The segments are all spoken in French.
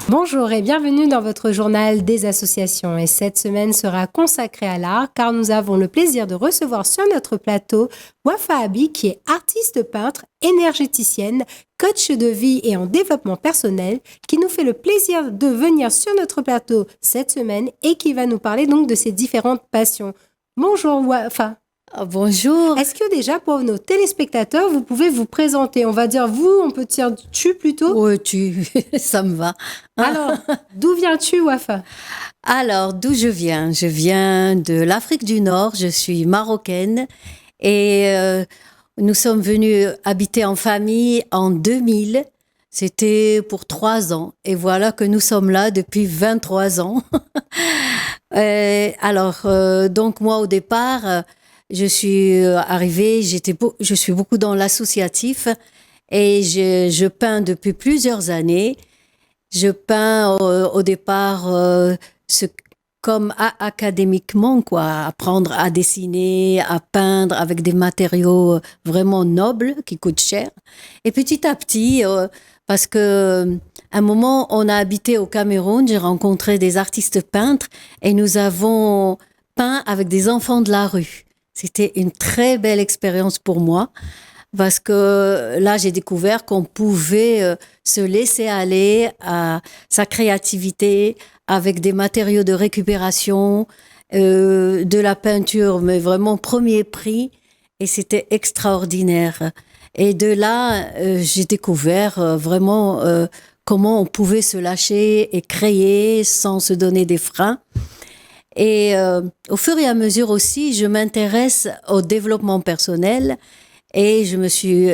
Bonjour et bienvenue dans votre journal des associations. Et cette semaine sera consacrée à l'art car nous avons le plaisir de recevoir sur notre plateau Wafa Abi qui est artiste peintre, énergéticienne, coach de vie et en développement personnel qui nous fait le plaisir de venir sur notre plateau cette semaine et qui va nous parler donc de ses différentes passions. Bonjour Wafa. Bonjour. Est-ce que déjà pour nos téléspectateurs, vous pouvez vous présenter? On va dire vous, on peut dire tu plutôt? Oui, tu, ça me va. Alors, d'où viens-tu, Wafa? Alors, d'où je viens? Je viens de l'Afrique du Nord, je suis marocaine et nous sommes venus habiter en famille en 2000. C'était pour 3 ans et voilà que nous sommes là depuis 23 ans. Donc moi au départ... je suis arrivée, je suis beaucoup dans l'associatif et je peins depuis plusieurs années. Je peins au départ académiquement, quoi, apprendre à dessiner, à peindre avec des matériaux vraiment nobles qui coûtent cher. Et petit à petit, parce que à un moment, on a habité au Cameroun, j'ai rencontré des artistes peintres et nous avons peint avec des enfants de la rue. C'était une très belle expérience pour moi parce que là, j'ai découvert qu'on pouvait se laisser aller à sa créativité avec des matériaux de récupération, de la peinture, mais vraiment premier prix. Et c'était extraordinaire. Et de là, j'ai découvert vraiment comment on pouvait se lâcher et créer sans se donner des freins. Et au fur et à mesure aussi, je m'intéresse au développement personnel et je me suis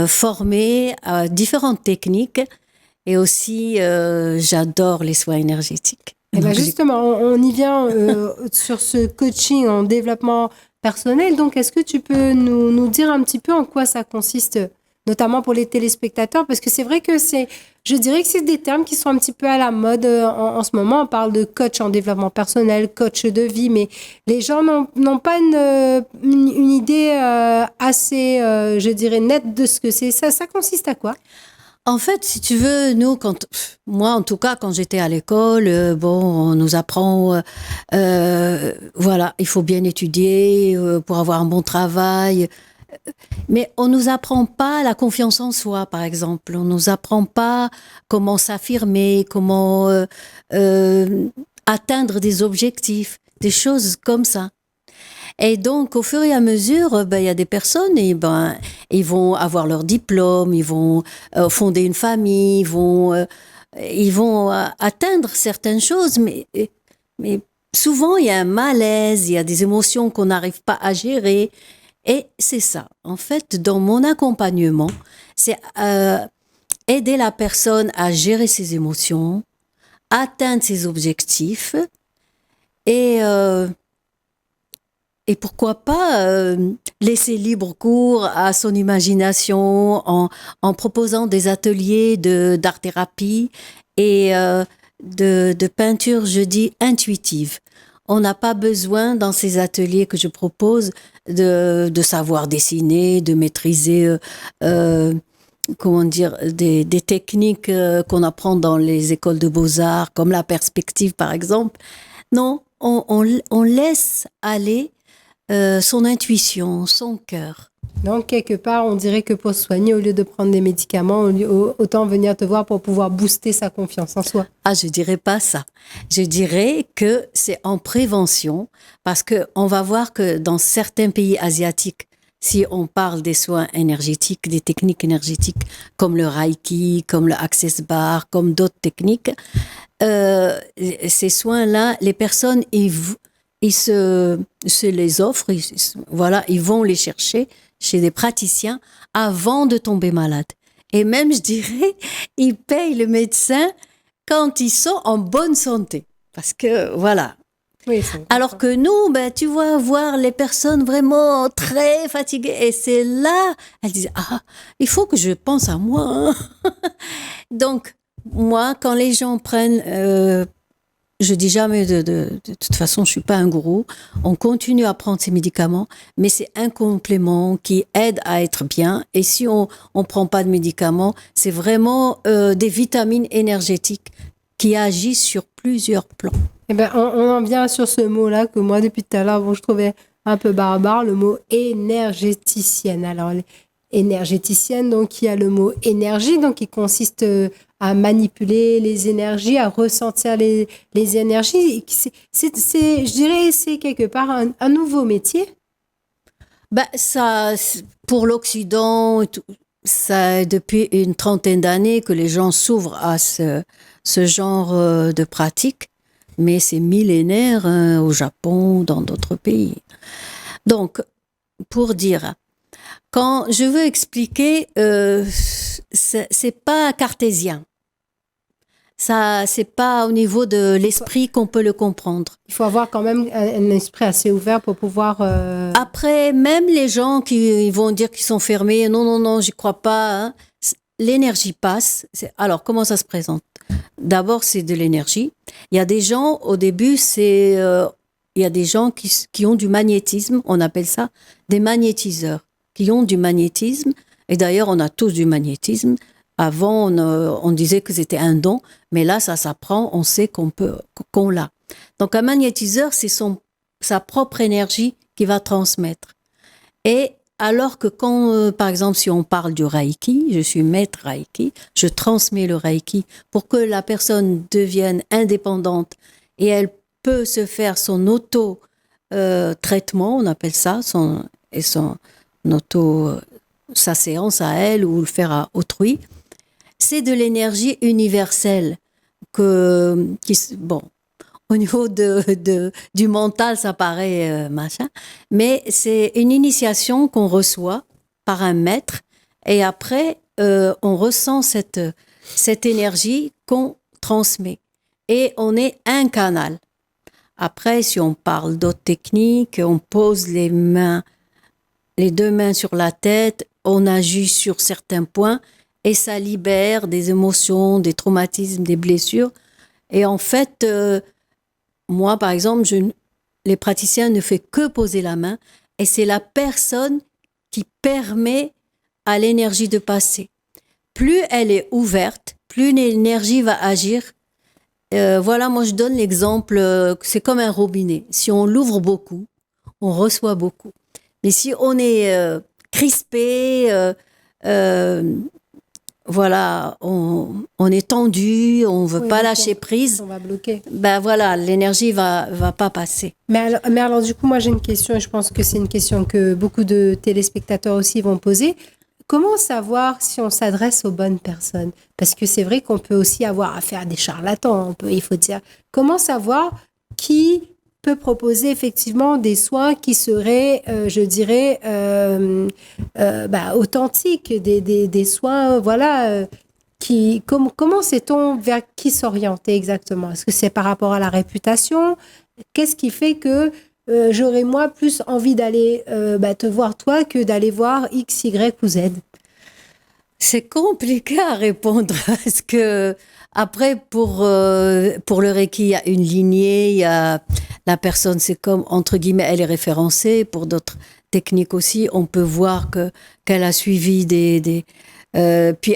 formée à différentes techniques et aussi j'adore les soins énergétiques. Et bien justement, on y vient sur ce coaching en développement personnel. Donc, est-ce que tu peux nous dire un petit peu en quoi ça consiste, notamment pour les téléspectateurs? Parce que c'est vrai que je dirais que c'est des termes qui sont un petit peu à la mode en ce moment. On parle de coach en développement personnel, coach de vie, mais les gens n'ont pas une idée assez, je dirais, nette de ce que c'est. Ça consiste à quoi? En fait, si tu veux, moi en tout cas, quand j'étais à l'école, on nous apprend, voilà, il faut bien étudier pour avoir un bon travail. Mais on nous apprend pas la confiance en soi, par exemple. On nous apprend pas comment s'affirmer, comment atteindre des objectifs, des choses comme ça. Et donc, au fur et à mesure, il y a des personnes, ils vont avoir leur diplôme, ils vont fonder une famille, ils vont atteindre certaines choses, mais souvent, il y a un malaise, il y a des émotions qu'on n'arrive pas à gérer. Et c'est ça. En fait, dans mon accompagnement, c'est aider la personne à gérer ses émotions, atteindre ses objectifs et pourquoi pas laisser libre cours à son imagination en proposant des ateliers d'art-thérapie et de peinture, je dis, intuitive. On n'a pas besoin, dans ces ateliers que je propose, de savoir dessiner, de maîtriser des techniques qu'on apprend dans les écoles de beaux-arts, comme la perspective, par exemple. Non, on laisse aller son intuition, son cœur. Donc, quelque part, on dirait que pour se soigner, au lieu de prendre des médicaments, autant venir te voir pour pouvoir booster sa confiance en soi. Ah, je dirais pas ça. Je dirais que c'est en prévention, parce que on va voir que dans certains pays asiatiques, si on parle des soins énergétiques, des techniques énergétiques, comme le Reiki, comme le Access Bar, comme d'autres techniques, ces soins-là, les personnes, ils se les offrent, ils vont les chercher chez des praticiens avant de tomber malade. Et même, je dirais, ils payent le médecin quand ils sont en bonne santé. Parce que, voilà, Oui, c'est Alors que nous, ben, tu vois, voir les personnes vraiment très fatiguées, et c'est là, elles disent, ah, il faut que je pense à moi, hein. Donc, moi, quand les gens prennent, je dis jamais de toute façon, je suis pas un gourou. On continue à prendre ces médicaments, mais c'est un complément qui aide à être bien. Et si on prend pas de médicaments, c'est vraiment des vitamines énergétiques qui agissent sur plusieurs plans. Eh ben, on en vient sur ce mot-là que moi, depuis tout à l'heure, bon, je trouvais un peu barbare, le mot énergéticienne. Alors, énergéticienne, donc il y a le mot énergie, donc qui consiste à manipuler les énergies, à ressentir les énergies. Je dirais, c'est quelque part un nouveau métier. Ben, ça, pour l'Occident, ça, depuis une trentaine d'années que les gens s'ouvrent à ce genre de pratique, mais c'est millénaire au Japon, dans d'autres pays. Donc, pour dire, quand je veux expliquer, c'est pas cartésien. Ça, c'est pas au niveau de l'esprit qu'on peut le comprendre. Il faut avoir quand même un esprit assez ouvert pour pouvoir... Après, même les gens qui ils vont dire qu'ils sont fermés, non, non, non, j'y crois pas, hein. L'énergie passe. Alors, comment ça se présente? D'abord, c'est de l'énergie. Il y a des gens, au début, il y a des gens qui ont du magnétisme, on appelle ça des magnétiseurs, qui ont du magnétisme. Et d'ailleurs, on a tous du magnétisme. Avant, on disait que c'était un don, mais là, ça s'apprend, on sait qu'on l'a. Donc, un magnétiseur, c'est sa propre énergie qui va transmettre. Et alors que quand, par exemple, si on parle du Reiki, je suis maître Reiki, je transmets le Reiki pour que la personne devienne indépendante et elle peut se faire son auto-traitement, on appelle ça, sa séance à elle ou le faire à autrui. C'est de l'énergie universelle bon, au niveau du mental, ça paraît machin, mais c'est une initiation qu'on reçoit par un maître et après, on ressent cette énergie qu'on transmet et on est un canal. Après, si on parle d'autres techniques, on pose les deux mains sur la tête, on agit sur certains points et ça libère des émotions, des traumatismes, des blessures. Et en fait, moi, par exemple, les praticiens ne font que poser la main et c'est la personne qui permet à l'énergie de passer. Plus elle est ouverte, plus l'énergie va agir. Voilà, moi je donne l'exemple, c'est comme un robinet. Si on l'ouvre beaucoup, on reçoit beaucoup. Mais si on est crispé, voilà, on est tendu, on veut pas lâcher prise. On va bloquer. Ben voilà, l'énergie va pas passer. Mais alors, du coup, moi j'ai une question et je pense que c'est une question que beaucoup de téléspectateurs aussi vont poser. Comment savoir si on s'adresse aux bonnes personnes? Parce que c'est vrai qu'on peut aussi avoir affaire à des charlatans. Il faut dire. Comment savoir qui peut proposer effectivement des soins qui seraient, je dirais, authentiques, des soins, voilà, comment sait-on vers qui s'orienter exactement? Est-ce que c'est par rapport à la réputation? Qu'est-ce qui fait que j'aurais moi plus envie d'aller te voir toi que d'aller voir X, Y ou Z? C'est compliqué à répondre parce que après pour le Reiki il y a une lignée, il y a la personne, c'est comme entre guillemets elle est référencée. Pour d'autres techniques aussi, on peut voir qu'elle a suivi puis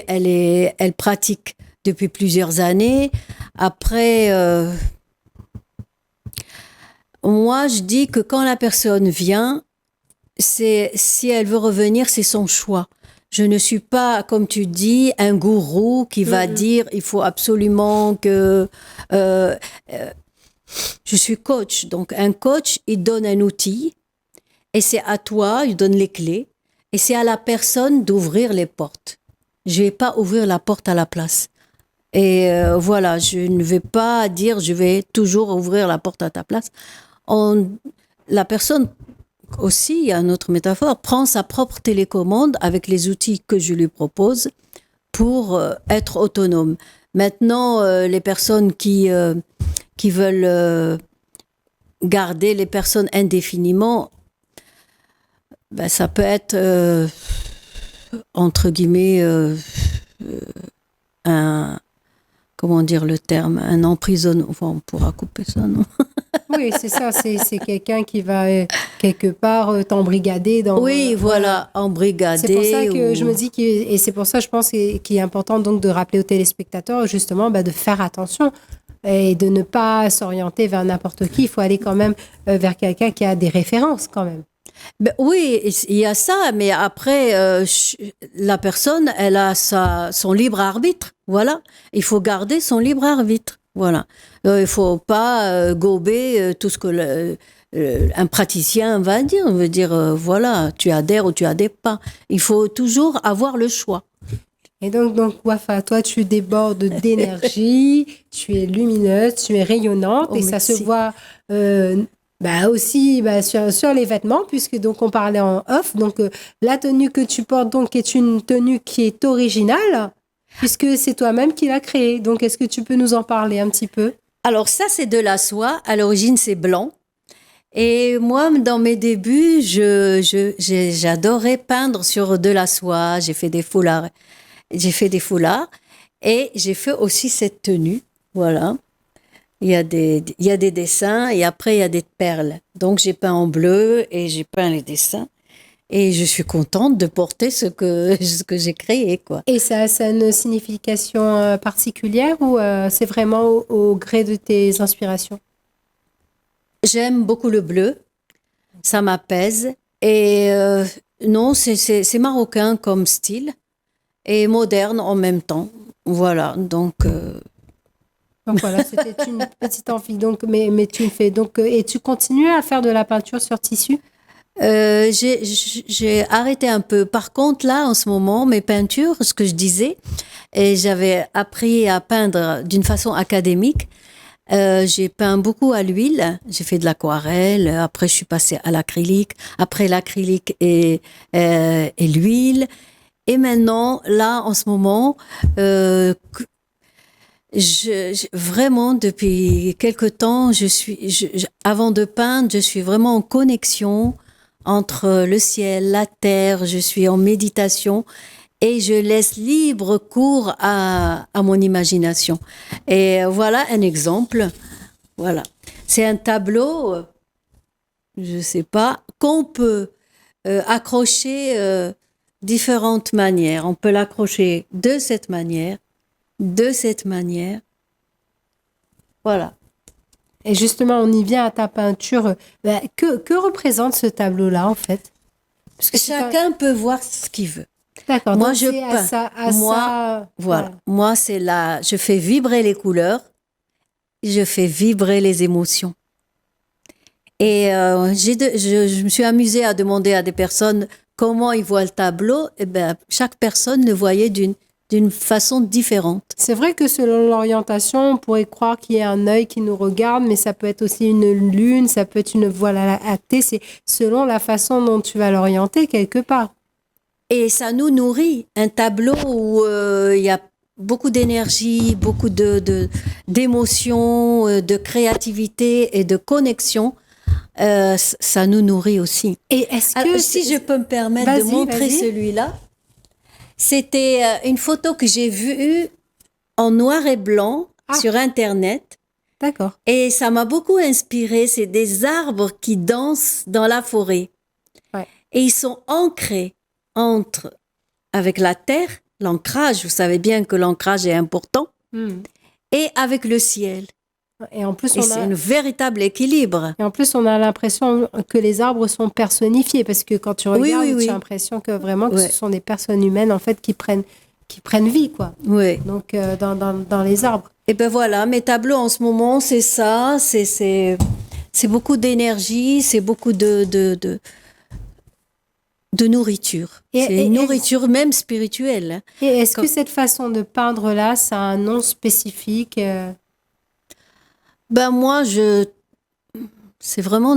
elle pratique depuis plusieurs années. Après moi je dis que quand la personne vient, si elle veut revenir, c'est son choix. Je ne suis pas, comme tu dis, un gourou qui va dire il faut absolument que... je suis coach. Donc, un coach, il donne un outil et c'est à toi, il donne les clés et c'est à la personne d'ouvrir les portes. Je ne vais pas ouvrir la porte à la place. Et voilà, je ne vais pas dire je vais toujours ouvrir la porte à ta place. La personne... Aussi, il y a une autre métaphore, prend sa propre télécommande avec les outils que je lui propose pour être autonome. Maintenant, les personnes qui veulent garder les personnes indéfiniment, ben, ça peut être, entre guillemets, un, comment dire le terme, un emprisonnement. Enfin, on pourra couper ça, non? Oui, c'est ça. C'est quelqu'un qui va quelque part t'embrigader dans. Oui, voilà, embrigader. C'est pour ça que je me dis et c'est pour ça, je pense qu'il est important donc de rappeler aux téléspectateurs justement de faire attention et de ne pas s'orienter vers n'importe qui. Il faut aller quand même vers quelqu'un qui a des références quand même. Ben, oui, il y a ça, mais après, la personne, elle a son libre arbitre. Voilà, il faut garder son libre arbitre. Voilà, il faut pas gober tout ce que un praticien va dire. On veut dire, voilà, tu adhères ou tu adhères pas. Il faut toujours avoir le choix. Et donc Wafa, toi, tu débordes d'énergie, tu es lumineuse, tu es rayonnante et ça se voit aussi sur les vêtements, puisque donc on parlait en off. Donc la tenue que tu portes donc est une tenue qui est originale, puisque c'est toi-même qui l'as créée. Donc est-ce que tu peux nous en parler un petit peu? Alors ça, c'est de la soie. À l'origine, c'est blanc. Et moi, dans mes débuts, j'adorais peindre sur de la soie. J'ai fait des foulards. Et j'ai fait aussi cette tenue. Voilà. Il y a des dessins et après, il y a des perles. Donc, j'ai peint en bleu et j'ai peint les dessins. Et je suis contente de porter ce que j'ai créé, quoi. Et ça a une signification particulière ou c'est vraiment au gré de tes inspirations? J'aime beaucoup le bleu. Ça m'apaise. Et non, c'est marocain comme style. Et moderne en même temps. Voilà, donc voilà, c'était une petite envie. Donc, mais tu le fais. Donc, et tu continues à faire de la peinture sur tissu? J'ai arrêté un peu. Par contre, là, en ce moment, mes peintures, ce que je disais, et j'avais appris à peindre d'une façon académique. J'ai peint beaucoup à l'huile. J'ai fait de l'aquarelle. Après, je suis passée à l'acrylique. Après l'acrylique et l'huile. Et maintenant, là, en ce moment, vraiment, depuis quelque temps, avant de peindre, je suis vraiment en connexion entre le ciel, la terre, je suis en méditation et je laisse libre cours à mon imagination. Et voilà un exemple. Voilà. C'est un tableau, je sais pas, qu'on peut accrocher différentes manières. On peut l'accrocher de cette manière. Voilà. Et justement, on y vient à ta peinture. Que représente ce tableau-là, en fait? Parce que chacun peut voir ce qu'il veut. D'accord. Moi, donc je peins. Voilà. Moi, c'est là. Je fais vibrer les couleurs. Je fais vibrer les émotions. Et je me suis amusée à demander à des personnes comment ils voient le tableau. Et chaque personne le voyait d'une façon différente. C'est vrai que selon l'orientation, on pourrait croire qu'il y a un œil qui nous regarde, mais ça peut être aussi une lune, ça peut être une voie lactée. C'est selon la façon dont tu vas l'orienter quelque part. Et ça nous nourrit. Un tableau où il y a beaucoup d'énergie, beaucoup d'émotions, de créativité et de connexion. Ça nous nourrit aussi. Et est-ce que si je peux me permettre de montrer celui-là, c'était une photo que j'ai vue en noir et blanc sur Internet. D'accord. Et ça m'a beaucoup inspirée. C'est des arbres qui dansent dans la forêt. Ouais. Et ils sont ancrés avec la terre, l'ancrage. Vous savez bien que l'ancrage est important. Et avec le ciel. Et en plus, c'est un véritable équilibre. Et en plus, on a l'impression que les arbres sont personnifiés parce que quand tu regardes, tu as l'impression que vraiment que ce sont des personnes humaines en fait qui prennent vie, quoi. Oui. Donc dans les arbres. Et ben voilà, mes tableaux en ce moment, c'est ça, c'est beaucoup d'énergie, c'est beaucoup de nourriture. C'est une nourriture même spirituelle. Et est-ce que cette façon de peindre là, ça a un nom spécifique? Ben moi, c'est vraiment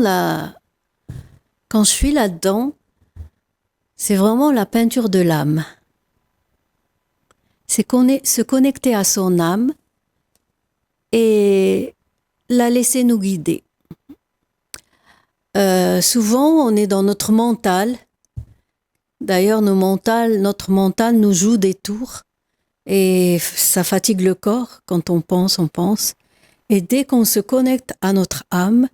quand je suis là-dedans, c'est vraiment la peinture de l'âme. C'est se connecter à son âme et la laisser nous guider. Souvent, on est dans notre mental. D'ailleurs, notre mental nous joue des tours et ça fatigue le corps. Quand on pense, on pense. Et dès qu'on se connecte à notre âme,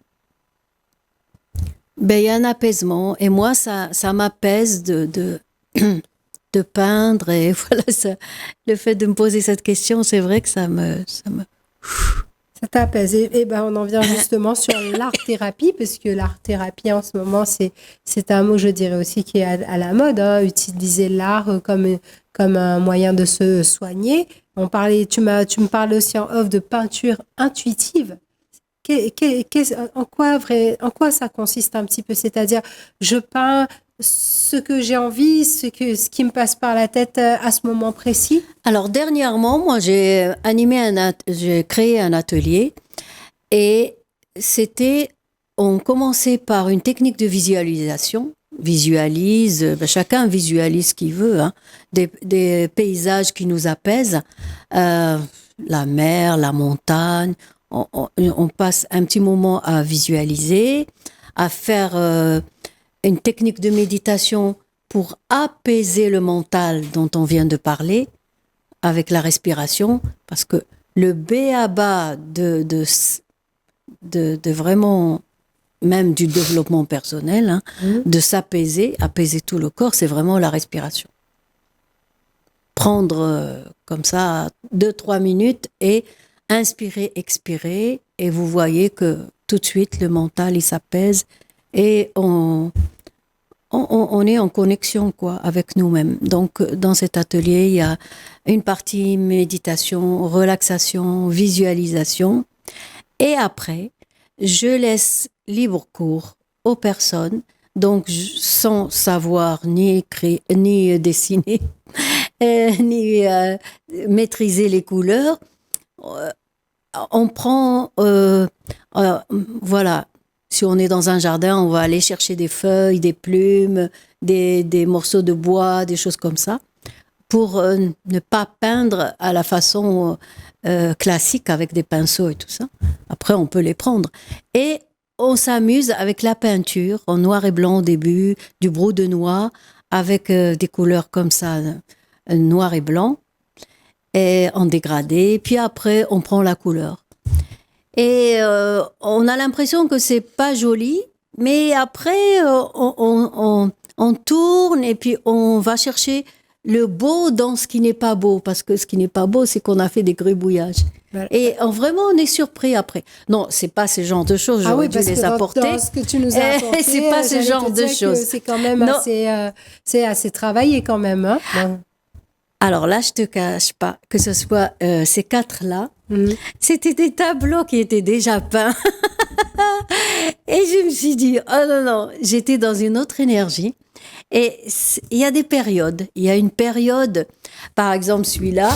ben, il y a un apaisement. Et moi, ça m'apaise de peindre. Et voilà, le fait de me poser cette question, c'est vrai que ça me... Ça t'apaise. Et ben, on en vient justement sur l'art-thérapie, parce que l'art-thérapie, en ce moment, c'est un mot, je dirais aussi, qui est à la mode, hein, utiliser l'art comme un moyen de se soigner. Tu me parlais aussi en off de peinture intuitive. En quoi ça consiste un petit peu? C'est-à-dire, je peins ce que j'ai envie, ce qui me passe par la tête à ce moment précis. Alors, dernièrement, moi, j'ai créé un atelier et on commençait par une technique de visualisation. Chacun visualise ce qu'il veut, hein, des paysages qui nous apaisent, la mer, la montagne. On passe un petit moment à visualiser, à faire une technique de méditation pour apaiser le mental dont on vient de parler avec la respiration, parce que le b.a.-ba de vraiment, même du développement personnel, hein, de s'apaiser, apaiser tout le corps, c'est vraiment la respiration. Prendre comme ça 2-3 minutes et inspirer, expirer, et vous voyez que tout de suite le mental il s'apaise et on est en connexion quoi avec nous-mêmes. Donc dans cet atelier, il y a une partie méditation, relaxation, visualisation, et après je laisse libre cours aux personnes, donc sans savoir ni écrire, ni dessiner, ni maîtriser les couleurs. On prend, voilà, si on est dans un jardin, on va aller chercher des feuilles, des plumes, des morceaux de bois, des choses comme ça, pour ne pas peindre à la façon classique avec des pinceaux et tout ça. Après, on peut les prendre. Et on s'amuse avec la peinture en noir et blanc au début, du brou de noix, avec des couleurs comme ça, noir et blanc, et en dégradé. Puis après, on prend la couleur. Et on a l'impression que c'est pas joli, mais après, on tourne et puis on va chercher le beau dans ce qui n'est pas beau, parce que ce qui n'est pas beau, c'est qu'on a fait des gribouillages. Et vraiment, on est surpris après. Non, c'est pas ce genre de choses, j'aurais dû les apporter. Dans ce que tu nous as apporté, c'est pas ce genre de choses. C'est quand même assez travaillé quand même. Hein, bon. Alors là, je te cache pas que ce soit ces 4-là, c'était des tableaux qui étaient déjà peints. Et je me suis dit, oh non, j'étais dans une autre énergie. Et il y a des périodes. Il y a une période, par exemple celui-là,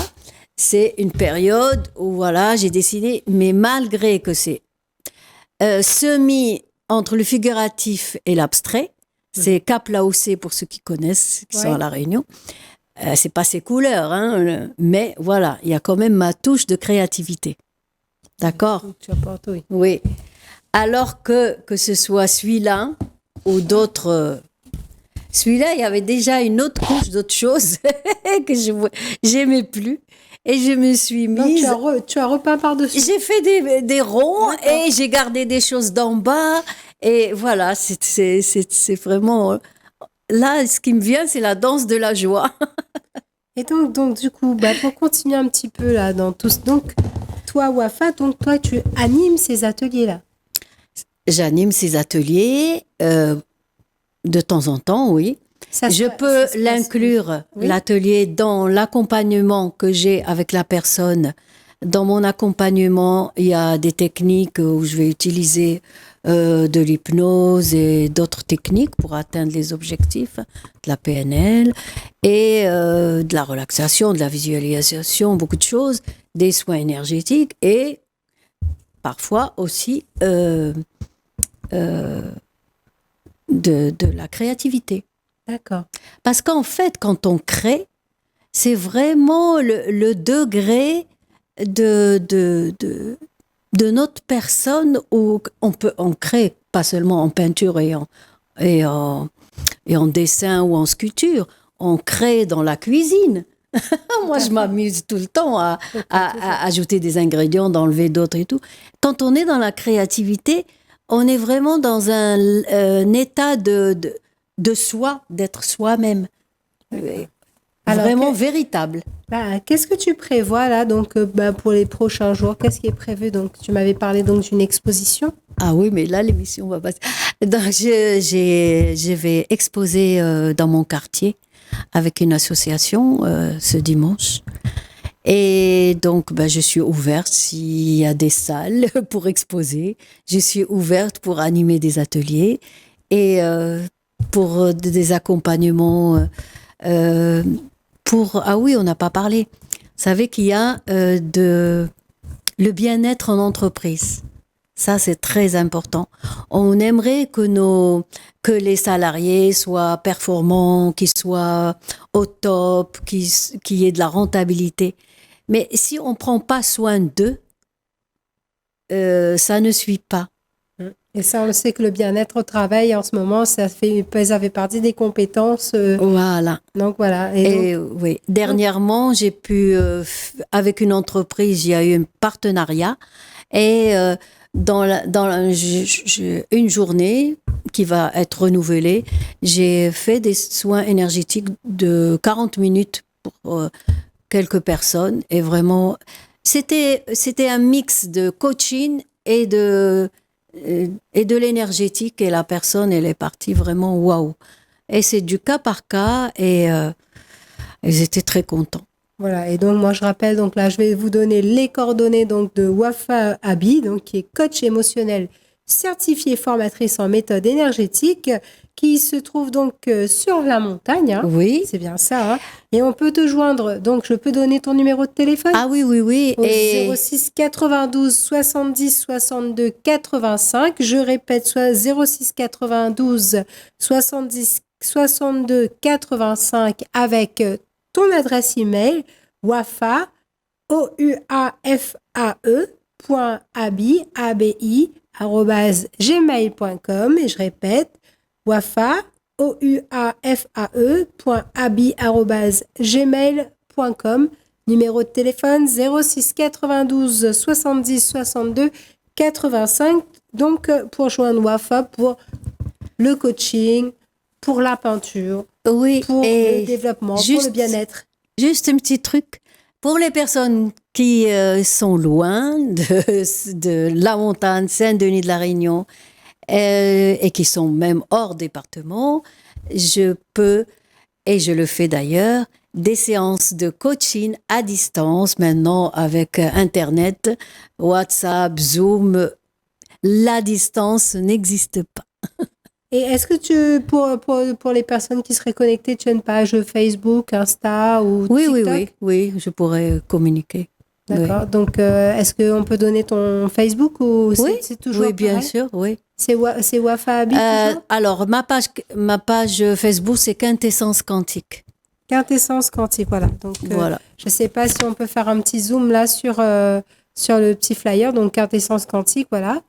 c'est une période où voilà, j'ai dessiné, mais malgré que c'est semi entre le figuratif et l'abstrait, c'est Cap Laossé pour ceux qui connaissent, qui sont à La Réunion. C'est pas ses couleurs, hein, mais voilà, il y a quand même ma touche de créativité. D'accord ? Tu apportes, oui. Oui. Alors que ce soit celui-là ou d'autres... celui-là, il y avait déjà une autre couche d'autre chose que j'aimais plus. Et je me suis mise... Donc, tu as repeint par-dessus. J'ai fait des ronds et j'ai gardé des choses d'en bas. Et voilà, c'est vraiment... Là, ce qui me vient, c'est la danse de la joie. Et donc du coup, pour continuer un petit peu là dans tout ce... Donc, toi, Wafa, tu animes ces ateliers-là. J'anime ces ateliers de temps en temps, oui. Je peux l'inclure, l'atelier, dans l'accompagnement que j'ai avec la personne. Dans mon accompagnement, il y a des techniques où je vais utiliser de l'hypnose et d'autres techniques pour atteindre les objectifs, de la PNL et de la relaxation, de la visualisation, beaucoup de choses, des soins énergétiques et parfois aussi de la créativité. D'accord. Parce qu'en fait, quand on crée, c'est vraiment le degré de notre personne où on crée pas seulement en peinture et en dessin ou en sculpture, on crée dans la cuisine. Moi, je m'amuse tout le temps à ajouter des ingrédients, d'enlever d'autres et tout. Quand on est dans la créativité, on est vraiment dans un état de soi, d'être soi-même. Alors, vraiment véritable. Qu'est-ce que tu prévois là donc pour les prochains jours? Qu'est-ce qui est prévu? Donc, tu m'avais parlé donc d'une exposition. Ah oui, mais là, l'émission va passer. Donc, je vais exposer dans mon quartier avec une association ce dimanche. Et donc, je suis ouverte s'il y a des salles pour exposer. Je suis ouverte pour animer des ateliers et pour des accompagnements. Ah oui, on n'a pas parlé. Vous savez qu'il y a le bien-être en entreprise. Ça, c'est très important. On aimerait que les salariés soient performants, qu'ils soient au top, qu'il y ait de la rentabilité. Mais si on ne prend pas soin d'eux, ça ne suit pas. Et ça, on le sait que le bien-être au travail, en ce moment, ça fait partie des compétences. Voilà. Donc, voilà. Oui. Dernièrement, j'ai pu, avec une entreprise, il y a eu un partenariat. Et une journée qui va être renouvelée, j'ai fait des soins énergétiques de 40 minutes pour quelques personnes. Et vraiment, c'était un mix de coaching et de l'énergétique, et la personne, elle est partie vraiment waouh. Et c'est du cas par cas, et ils étaient très contents. Voilà, et donc moi je rappelle, donc là je vais vous donner les coordonnées donc de Wafa Abi, donc qui est coach émotionnel certifiée formatrice en méthode énergétique, qui se trouve donc sur la montagne. Hein. Oui. C'est bien ça. Hein. Et on peut te joindre, donc je peux donner ton numéro de téléphone. Ah oui, oui, oui. Au 06 92 70 62 85. Je répète, soit 06 92 70 62 85 avec ton adresse email wafa, ouafae.abi, @gmail.com, et je répète, wafa, ouafae.abi@gmail.com. Numéro de téléphone 06 92 70 62 85. Donc, pour joindre Wafa pour le coaching, pour la peinture, oui, pour le développement, pour le bien-être. Juste un petit truc. Pour les personnes qui sont loin de la montagne, Saint-Denis de la Réunion, et qui sont même hors département, je peux, et je le fais d'ailleurs, des séances de coaching à distance, maintenant avec Internet, WhatsApp, Zoom. La distance n'existe pas. Et est-ce que pour les personnes qui seraient connectées, tu as une page Facebook, Insta ou TikTok? Oui, je pourrais communiquer. D'accord. Oui. Donc, est-ce qu'on peut donner ton Facebook ou c'est toujours oui, bien pareil? sûr, oui. C'est Wafa Abi toujours? Alors, ma page Facebook, c'est Quintessence Quantique. Quintessence Quantique, voilà. Donc, voilà. Je ne sais pas si on peut faire un petit zoom là sur le petit flyer. Donc, Quintessence Quantique, voilà,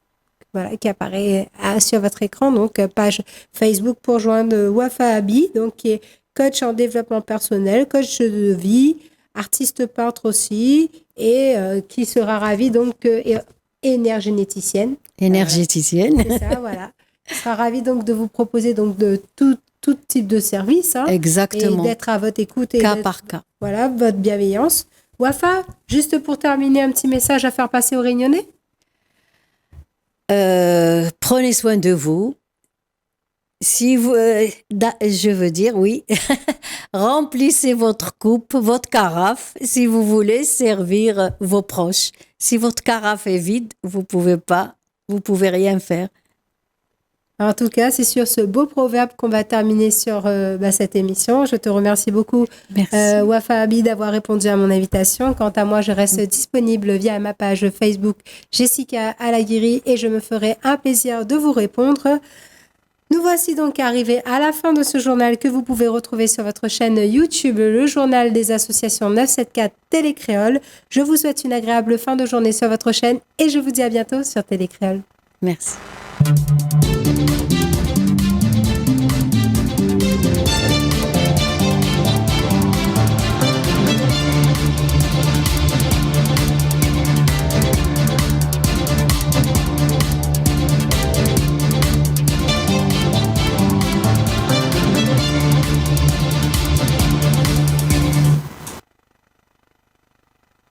qui apparaît sur votre écran. Donc, page Facebook pour joindre Wafa Abi, donc qui est coach en développement personnel, coach de vie, artiste peintre aussi, et qui sera ravie, donc, énergéticienne. Énergéticienne. C'est ça, voilà. Elle sera ravie donc de vous proposer donc de tout type de service. Hein, exactement. Et d'être à votre écoute. Cas par cas. Voilà, votre bienveillance. Wafa, juste pour terminer, un petit message à faire passer aux Réunionnais? Prenez soin de vous. Si vous, je veux dire, oui, remplissez votre coupe, votre carafe, si vous voulez servir vos proches. Si votre carafe est vide, vous pouvez rien faire. En tout cas, c'est sur ce beau proverbe qu'on va terminer sur cette émission. Je te remercie beaucoup, Wafa Abi, d'avoir répondu à mon invitation. Quant à moi, je reste disponible via ma page Facebook Jessica Alaguiri et je me ferai un plaisir de vous répondre. Nous voici donc arrivés à la fin de ce journal que vous pouvez retrouver sur votre chaîne YouTube, le journal des associations 974 Télécréole. Je vous souhaite une agréable fin de journée sur votre chaîne et je vous dis à bientôt sur Télécréole. Merci.